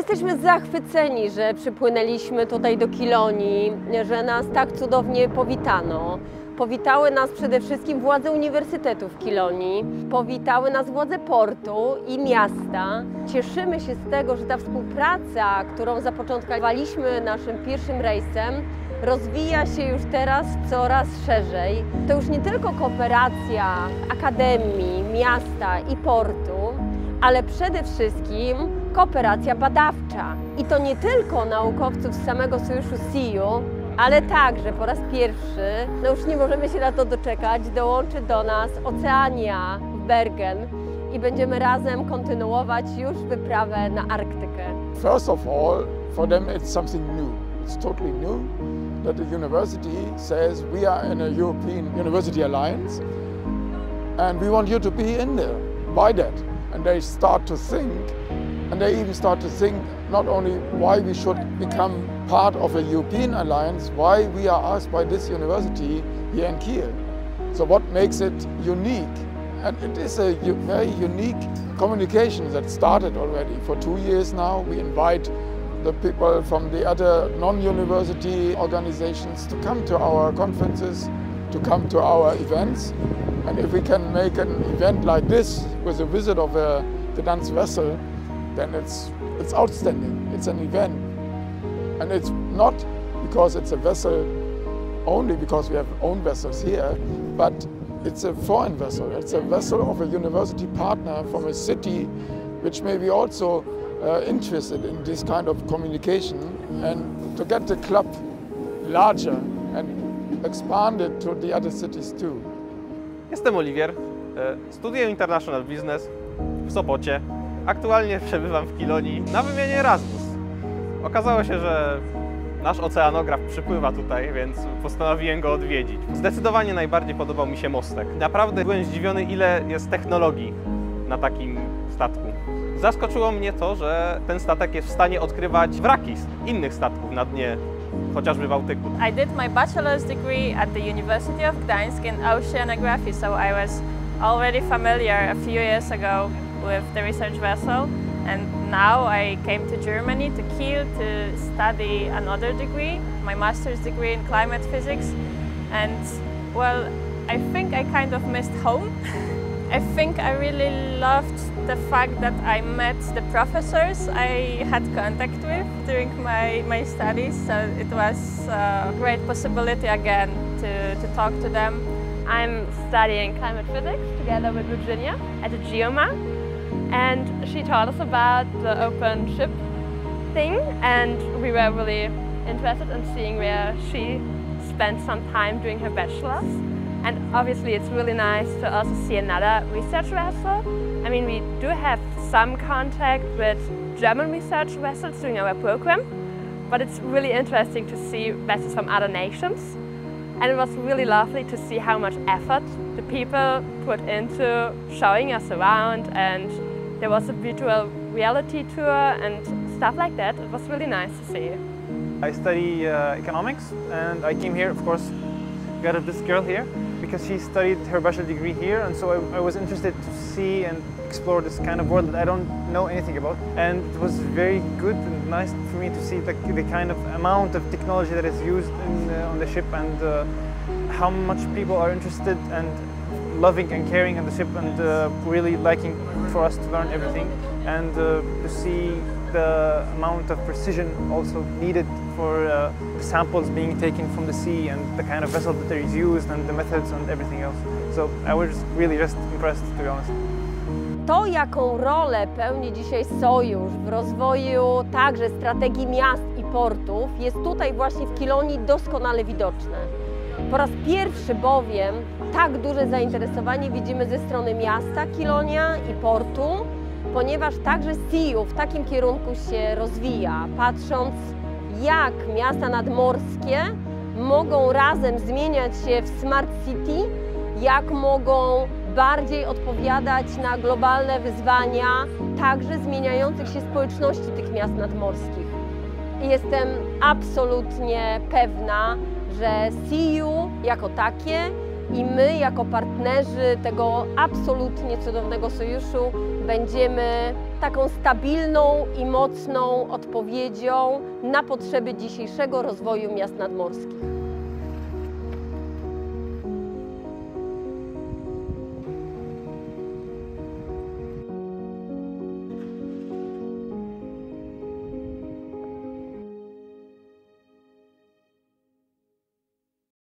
Jesteśmy zachwyceni, że przypłynęliśmy tutaj do Kilonii, że nas tak cudownie powitano. Powitały nas przede wszystkim władze Uniwersytetu w Kilonii, powitały nas władze portu i miasta. Cieszymy się z tego, że ta współpraca, którą zapoczątkowaliśmy naszym pierwszym rejsem, rozwija się już teraz coraz szerzej. To już nie tylko kooperacja akademii, miasta i portu, ale przede wszystkim kooperacja badawcza. I to nie tylko naukowców z samego sojuszu CEU, ale także po raz pierwszy, no już nie możemy się na to doczekać, dołączy do nas Oceania w Bergen i będziemy razem kontynuować już wyprawę na Arktykę. First of all, for them it's something new. It's totally new that the university says we are in a European University Alliance and we want you to be in there. Buy that. And they start to think, and they even start to think not only why we should become part of a European alliance, why we are asked by this university here in Kiel. So what makes it unique? And it is a very unique communication that started already. For 2 years now, we invite the people from the other non-university organizations to come to our conferences, to come to our events. And if we can make an event like this with a visit of a Gdansk vessel, then it's outstanding. It's an event. And it's not because it's a vessel only because we have own vessels here, but it's a foreign vessel. It's a vessel of a university partner from a city which may be also interested in this kind of communication, and to get the club larger and expand it to the other cities too. Jestem Oliwier, studiuję International Business w Sopocie. Aktualnie przebywam w Kilonii na wymianie Erasmus. Okazało się, że nasz oceanograf przypływa tutaj, więc postanowiłem go odwiedzić. Zdecydowanie najbardziej podobał mi się mostek. Naprawdę byłem zdziwiony, ile jest technologii na takim statku. Zaskoczyło mnie to, że ten statek jest w stanie odkrywać wraki innych statków na dnie chociażby Bałtyku. I did my bachelor's degree at the University of Gdańsk in oceanography, so I was already familiar a few years ago with the research vessel, and now I came to Germany, to Kiel, to study another degree, my master's degree in climate physics, and well, I think I kind of missed home. I think I really loved the fact that I met the professors I had contact with during my studies, so it was a great possibility again to talk to them. I'm studying climate physics together with Virginia at the GEOMA, and she taught us about the open ship thing, and we were really interested in seeing where she spent some time during her bachelor's. And obviously it's really nice to also see another research vessel. I mean, we do have some contact with German research vessels during our program, but it's really interesting to see vessels from other nations. And it was really lovely to see how much effort the people put into showing us around, and there was a virtual reality tour and stuff like that. It was really nice to see. I study economics, and I came here, of course, got this girl here because she studied her bachelor degree here, and so I was interested to see and explore this kind of world that I don't know anything about. And it was very good and nice for me to see the kind of amount of technology that is used on the ship, and how much people are interested and loving and caring on the ship, and really liking for us to learn everything, and to see the amount of precision also needed for the samples being taken from the sea, and the kind of vessel that is used, and the methods and everything else. So I was really just impressed, to be honest. To, jaką rolę pełni dzisiaj Sojusz w rozwoju także strategii miast i portów, jest tutaj właśnie w Kilonii doskonale widoczne. Po raz pierwszy bowiem tak duże zainteresowanie widzimy ze strony miasta Kilonia i portu, ponieważ także CEU w takim kierunku się rozwija, patrząc jak miasta nadmorskie mogą razem zmieniać się w Smart City, jak mogą bardziej odpowiadać na globalne wyzwania także zmieniających się społeczności tych miast nadmorskich. I jestem absolutnie pewna, że CEU jako takie I my jako partnerzy tego absolutnie cudownego sojuszu będziemy taką stabilną i mocną odpowiedzią na potrzeby dzisiejszego rozwoju miast nadmorskich.